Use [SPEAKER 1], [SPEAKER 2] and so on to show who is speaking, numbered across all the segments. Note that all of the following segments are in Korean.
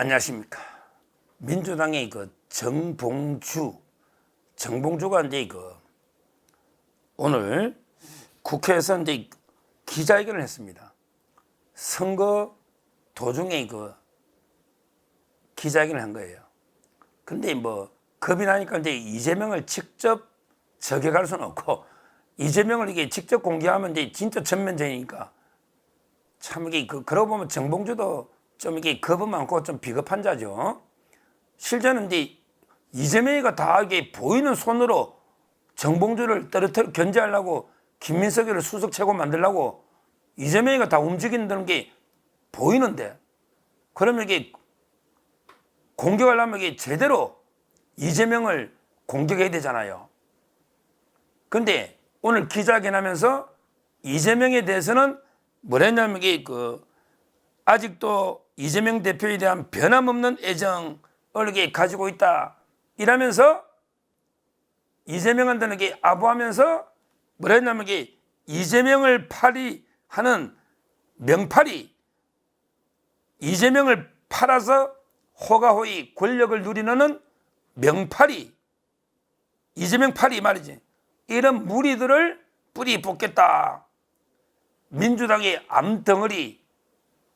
[SPEAKER 1] 안녕하십니까. 민주당의 정봉주가 이제 오늘 국회에서 이제 기자회견을 했습니다. 선거 도중에 기자회견을 한 거예요. 근데 겁이 나니까 이제 이재명을 직접 저격할 수는 없고, 이재명을 이게 직접 공개하면 이제 진짜 전면전이니까 참 이게 그러고 보면 정봉주도 좀 이게 겁은 많고 좀 비겁한 자죠. 실제는 이제 이재명이가 다 이게 보이는 손으로 정봉주를 떨어뜨려 견제하려고 김민석이를 수석 최고 만들려고 이재명이가 다 움직인다는 게 보이는데, 그러면 이게 공격하려면 이게 제대로 이재명을 공격해야 되잖아요. 근데 오늘 기자회견 하면서 이재명에 대해서는 뭐라 했냐면 이게 아직도 이재명 대표에 대한 변함없는 애정을 이렇게 가지고 있다 이러면서 이재명한테는 이게 아부하면서 뭐라 했냐면 이게 이재명을 파리하는 명팔이, 이재명을 팔아서 호가호위 권력을 누리는 명팔이, 이재명 팔이 말이지, 이런 무리들을 뿌리 뽑겠다. 민주당의 암덩어리,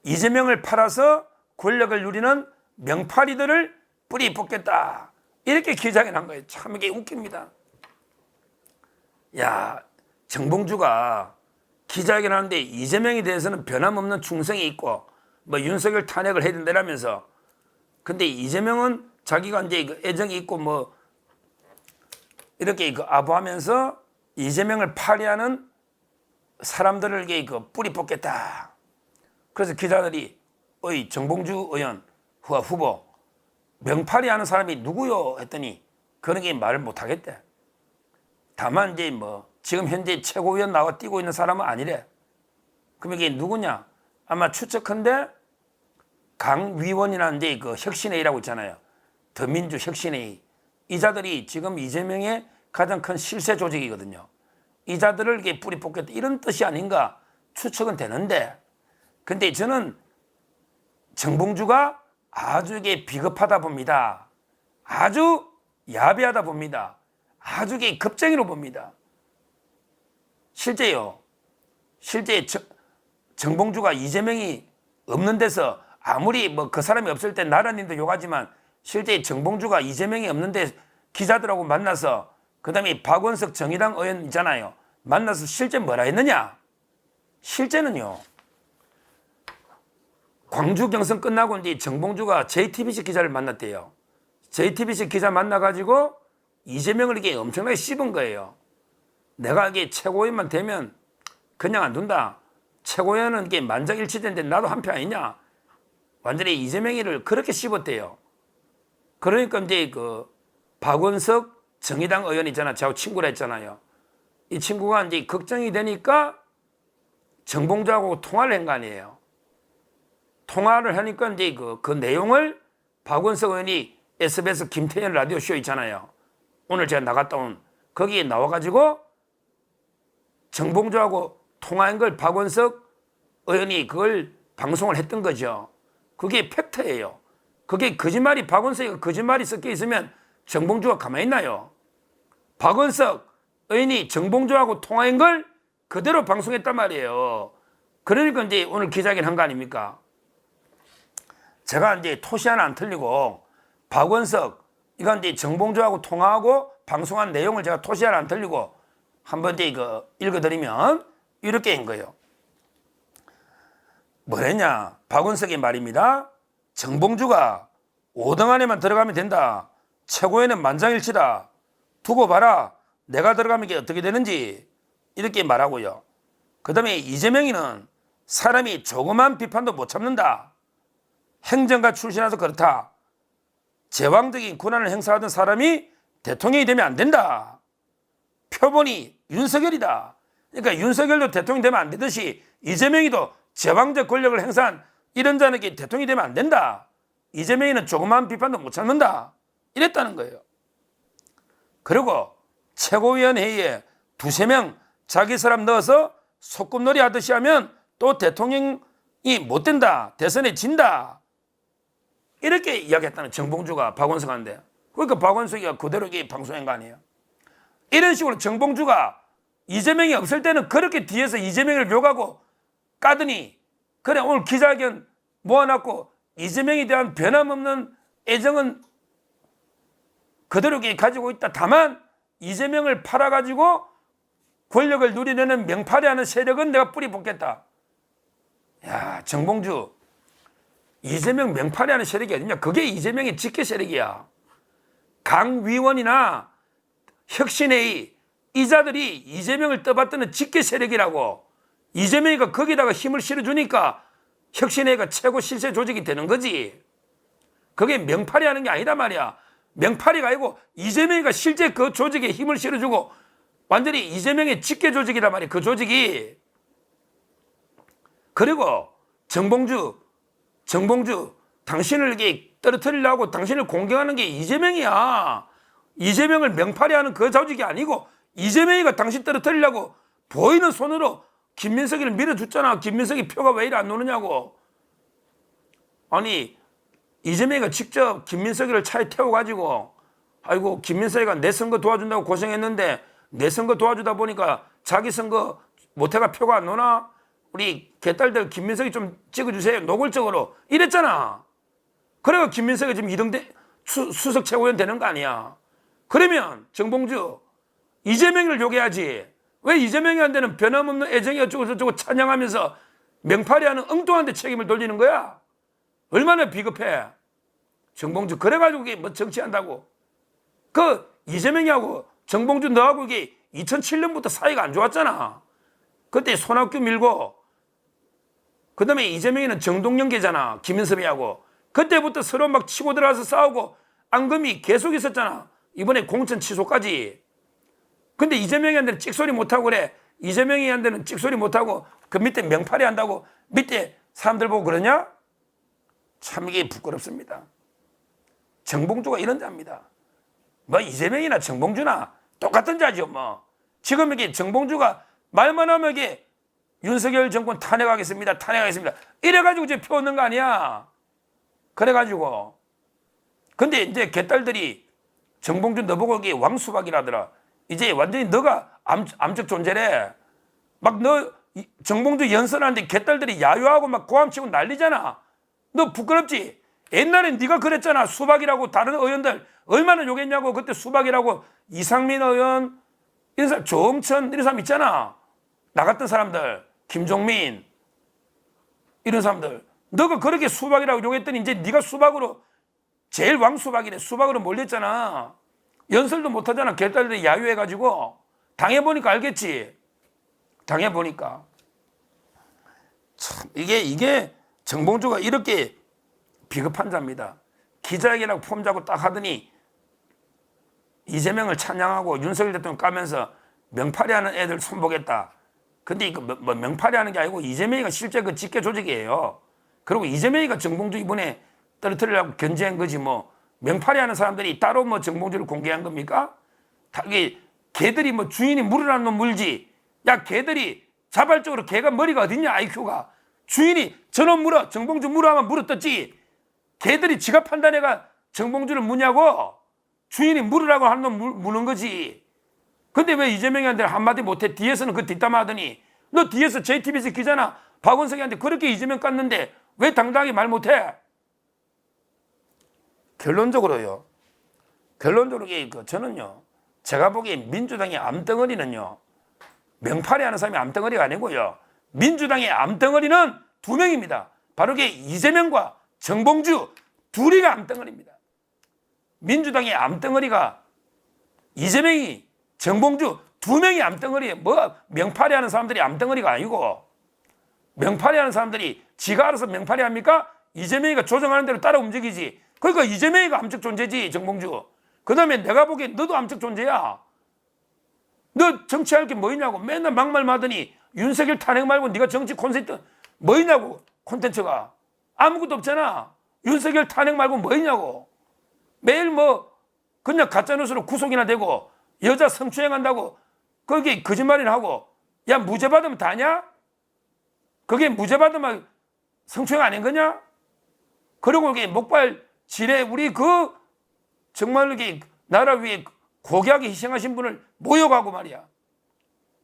[SPEAKER 1] 이재명을 팔아서 권력을 누리는 명팔이들을 뿌리 뽑겠다. 이렇게 기자회견 한 거예요. 참 이게 웃깁니다. 야, 정봉주가 기자회견 하는데 이재명에 대해서는 변함없는 충성이 있고 윤석열 탄핵을 해야 된다면서, 근데 이재명은 자기가 이제 애정이 있고 이렇게 아부하면서 이재명을 파리하는 사람들을 뿌리 뽑겠다. 그래서 기자들이 어이 정봉주 의원 후보 명팔이 하는 사람이 누구요? 했더니 그런 게 말을 못 하겠대. 다만 이제 지금 현재 최고위원 나와 뛰고 있는 사람은 아니래. 그럼 이게 누구냐? 아마 추측한데 강위원이나 이제 혁신회의라고 있잖아요. 더민주 혁신회의. 이 자들이 지금 이재명의 가장 큰 실세 조직이거든요. 이 자들을 이렇게 뿌리 뽑겠다 이런 뜻이 아닌가 추측은 되는데, 근데 저는 정봉주가 아주 이게 비겁하다 봅니다. 아주 야비하다 봅니다. 아주 이게 겁쟁이로 봅니다. 실제 정봉주가 이재명이 없는 데서 아무리 그 사람이 없을 때 나라님도 욕하지만, 실제 정봉주가 이재명이 없는데 기자들하고 만나서 그 다음에 박원석 정의당 의원 있잖아요. 만나서 실제 뭐라 했느냐? 실제는요, 광주 경선 끝나고 이제 정봉주가 JTBC 기자를 만났대요. JTBC 기자 만나가지고 이재명을 이게 엄청나게 씹은 거예요. 내가 이게 최고위원만 되면 그냥 안 둔다. 최고위원은 이게 만장일치된데 나도 한 표 아니냐? 완전히 이재명이를 그렇게 씹었대요. 그러니까 이제 박원석 정의당 의원 있잖아. 저하고 친구라 했잖아요. 이 친구가 이제 걱정이 되니까 정봉주하고 통화를 한 거 아니에요. 통화를 하니까 이제 그 내용을 박원석 의원이 SBS 김태현 라디오쇼 있잖아요. 오늘 제가 나갔다 온 거기에 나와가지고 정봉주하고 통화한 걸 박원석 의원이 그걸 방송을 했던 거죠. 그게 팩트예요. 그게 거짓말이, 박원석이 거짓말이 섞여 있으면 정봉주가 가만히 있나요? 박원석 의원이 정봉주하고 통화한 걸 그대로 방송했단 말이에요. 그러니까 이제 오늘 기자회견 한 거 아닙니까? 제가 이제 토시 하나 안 틀리고 박원석, 이건 이제 정봉주하고 통화하고 방송한 내용을 제가 토시 하나 안 틀리고 한번 이제 읽어드리면 이렇게 한 거예요. 뭐랬냐? 박원석의 말입니다. 정봉주가 5등 안에만 들어가면 된다. 최고위는 만장일치다. 두고 봐라. 내가 들어가면 이게 어떻게 되는지. 이렇게 말하고요. 그 다음에 이재명이는 사람이 조그만 비판도 못 참는다. 행정가 출신이라서 그렇다. 제왕적인 권한을 행사하던 사람이 대통령이 되면 안 된다. 표본이 윤석열이다. 그러니까 윤석열도 대통령이 되면 안 되듯이 이재명이도 제왕적 권력을 행사한 이런 자는 대통령이 되면 안 된다. 이재명이는 조그만 비판도 못 참는다. 이랬다는 거예요. 그리고 최고위원회의에 두세 명 자기 사람 넣어서 소꿉놀이 하듯이 하면 또 대통령이 못 된다. 대선에 진다. 이렇게 이야기했다는 정봉주가 박원석한테. 그러니까 박원석이가 그대로 이게 방송한 거 아니에요. 이런 식으로 정봉주가 이재명이 없을 때는 그렇게 뒤에서 이재명을 욕하고 까더니 그래 오늘 기자회견 모아놨고 이재명에 대한 변함없는 애정은 그대로 가지고 있다. 다만 이재명을 팔아가지고 권력을 누리려는 명팔이하는 세력은 내가 뿌리 뽑겠다. 야, 정봉주, 이재명 명팔이하는 세력이 어딨냐? 그게 이재명의 직계 세력이야. 강위원이나 혁신회의 이자들이 이재명을 떠받드는 직계 세력이라고. 이재명이가 거기다가 힘을 실어주니까 혁신회의가 최고 실세 조직이 되는 거지. 그게 명팔이 하는 게 아니다 말이야. 명팔이가 아니고 이재명이가 실제 그 조직에 힘을 실어주고 완전히 이재명의 직계 조직이란 말이야. 그 조직이. 그리고 정봉주 당신을 이렇게 떨어뜨리려고 당신을 공격하는 게 이재명이야. 이재명을 명팔이 하는 그 조직이 아니고 이재명이가 당신 떨어뜨리려고 보이는 손으로 김민석이를 밀어줬잖아. 김민석이 표가 왜 이리 안 오느냐고. 아니 이재명이가 직접 김민석이를 차에 태워가지고 아이고 김민석이가 내 선거 도와준다고 고생했는데 내 선거 도와주다 보니까 자기 선거 못해가 표가 안 오나? 우리 개딸들 김민석이 좀 찍어주세요. 노골적으로 이랬잖아. 그래가 김민석이 지금 2등 수석 최고위원 되는 거 아니야. 그러면 정봉주 이재명을 욕해야지. 왜 이재명이한테는 변함없는 애정이 어쩌고저쩌고 찬양하면서 명팔이하는 엉뚱한 데 책임을 돌리는 거야? 얼마나 비겁해. 정봉주 그래가지고 이게 뭐 정치한다고. 그 이재명이하고 정봉주 너하고 이게 2007년부터 사이가 안 좋았잖아. 그때 손학규 밀고 그 다음에 이재명이는 정동영계잖아. 김인섭이하고. 그때부터 서로 막 치고 들어가서 싸우고 앙금이 계속 있었잖아. 이번에 공천 취소까지. 근데 이재명이한테는 찍소리 못하고 그래. 이재명이한테는 찍소리 못하고 그 밑에 명팔이 한다고 밑에 사람들 보고 그러냐? 참 이게 부끄럽습니다. 정봉주가 이런 자입니다. 뭐 이재명이나 정봉주나 똑같은 자죠 뭐. 지금 이게 정봉주가 말만 하면 이게 윤석열 정권 탄핵하겠습니다. 이래가지고 이제 표 얻는 거 아니야. 그래가지고. 근데 이제 개딸들이 정봉주 너보고 이게 왕수박이라더라. 이제 완전히 너가 암적 존재래. 막 너 정봉주 연설하는데 개딸들이 야유하고 막 고함치고 난리잖아. 너 부끄럽지? 옛날에 네가 그랬잖아. 수박이라고 다른 의원들 얼마나 욕했냐고. 그때 수박이라고 이상민 의원 이런 사람, 조홍천 이런 사람 있잖아. 나갔던 사람들, 김종민 이런 사람들. 너가 그렇게 수박이라고 욕했더니 이제 네가 수박으로 제일 왕수박이래. 수박으로 몰렸잖아. 연설도 못하잖아. 개딸들이 야유해가지고. 당해보니까 알겠지. 당해보니까. 참 이게 정봉주가 이렇게 비겁한 자입니다. 기자회견하고 폼 잡고 딱 하더니 이재명을 찬양하고 윤석열 대통령 까면서 명팔이 하는 애들 손보겠다. 근데 이거 뭐 명팔이 하는 게 아니고 이재명이가 실제 그 직계 조직이에요. 그리고 이재명이가 정봉주 이번에 떨어뜨리려고 견제한 거지 뭐 명팔이 하는 사람들이 따로 뭐 정봉주를 공개한 겁니까? 이게 개들이 뭐 주인이 물으라는 놈 물지. 야 개들이 자발적으로 개가 머리가 어딨냐 IQ가. 주인이 저놈 물어 정봉주 물어 하면 물어떴지. 개들이 지가 판단해가 정봉주를 무냐고. 주인이 물으라고 하는 놈 무는 거지. 근데 왜 이재명이한테 한마디 못해? 뒤에서는 그 뒷담화 하더니 너 뒤에서 JTBC 기자나 박원석이한테 그렇게 이재명 깠는데 왜 당당하게 말 못해? 결론적으로요. 저는요. 제가 보기엔 민주당의 암덩어리는요. 명팔이 하는 사람이 암덩어리가 아니고요. 민주당의 암덩어리는 두 명입니다. 바로 그게 이재명과 정봉주 둘이가 암덩어리입니다. 민주당의 암덩어리가 이재명이 정봉주 두 명이 암덩어리에 뭐 명팔이 하는 사람들이 암덩어리가 아니고 명팔이 하는 사람들이 지가 알아서 명팔이 합니까? 이재명이가 조정하는 대로 따라 움직이지. 그러니까 이재명이가 암적 존재지 정봉주. 그 다음에 내가 보기엔 너도 암적 존재야. 너 정치할 게 뭐 있냐고 맨날 막말 하더니 윤석열 탄핵 말고 네가 정치 콘센트 뭐 있냐고 콘텐츠가 아무것도 없잖아. 윤석열 탄핵 말고 뭐 있냐고. 매일 뭐 그냥 가짜뉴스로 구속이나 되고 여자 성추행한다고 그게 거짓말이나 하고 야 무죄 받으면 다냐? 그게 무죄 받으면 성추행 아닌 거냐? 그리고 이게 목발 지뢰 우리 정말 이렇게 나라 위에 고귀하게 희생하신 분을 모욕하고 말이야.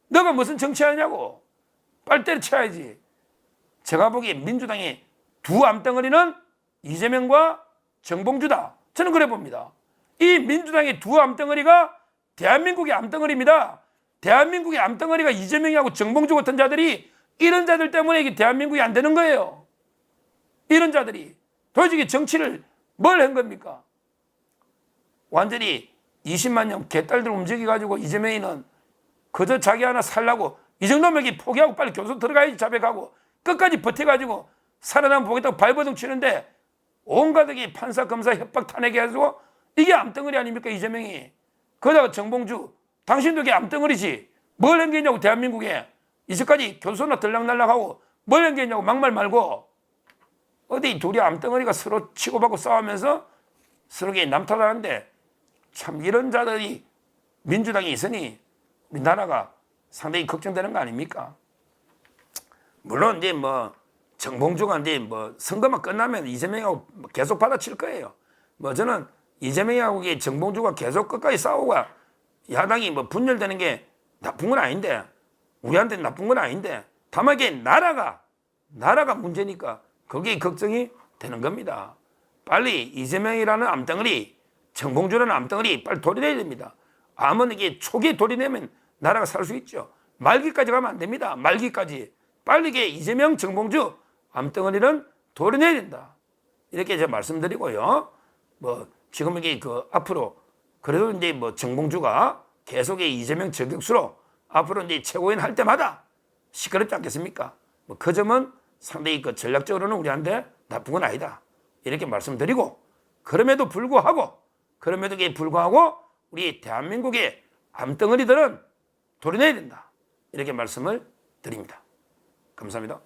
[SPEAKER 1] 너가 무슨 정치하냐고. 빨리 때려쳐야지. 제가 보기에 민주당의 두 암덩어리는 이재명과 정봉주다. 저는 그래 봅니다. 이 민주당의 두 암덩어리가 대한민국의 암덩어리입니다. 대한민국의 암덩어리가 이재명하고 정봉주 같은 자들이, 이런 자들 때문에 이게 대한민국이 안 되는 거예요. 이런 자들이 도대체 정치를 뭘 한 겁니까? 완전히 20만 년 개딸들 움직여가지고 이재명이는 그저 자기 하나 살라고, 이 정도면 포기하고 빨리 교수 들어가야지 자백하고 끝까지 버텨가지고 살아남아 보겠다고 발버둥 치는데, 온갖 판사 검사 협박 탄핵해가지고 이게 암덩어리 아닙니까? 이재명이. 그러다가 정봉주, 당신도 이게 암덩어리지. 뭘 한 게 있냐고. 대한민국에 이제까지 교수나 들락날락하고 뭘 한 게 있냐고. 막말 말고. 어디 둘이 암덩어리가 서로 치고받고 싸우면서 서로 남 탓하는데, 참 이런 자들이 민주당에 있으니 우리나라가 상당히 걱정되는 거 아닙니까? 물론 이제 정봉주가 이제 선거만 끝나면 이재명하고 계속 받아칠 거예요. 저는 이재명하고 정봉주가 계속 끝까지 싸우고 야당이 분열되는 게 나쁜 건 아닌데, 우리한테는 나쁜 건 아닌데, 다만 이게 나라가 문제니까 그게 걱정이 되는 겁니다. 빨리 이재명이라는 암덩어리, 정봉주라는 암덩어리 빨리 돌려내야 됩니다. 암은 이게 초기에 돌려내면 나라가 살 수 있죠. 말기까지 가면 안 됩니다. 말기까지. 빨리 이게 이재명, 정봉주 암덩어리는 돌려내야 된다. 이렇게 제가 말씀드리고요. 지금 이게 앞으로 그래도 이제 정봉주가 계속 이재명 저격수로 앞으로 이제 최고위원 할 때마다 시끄럽지 않겠습니까? 그 점은 상당히 전략적으로는 우리한테 나쁜 건 아니다. 이렇게 말씀드리고, 그럼에도 불구하고 우리 대한민국의 암덩어리들은 도려내야 된다. 이렇게 말씀을 드립니다. 감사합니다.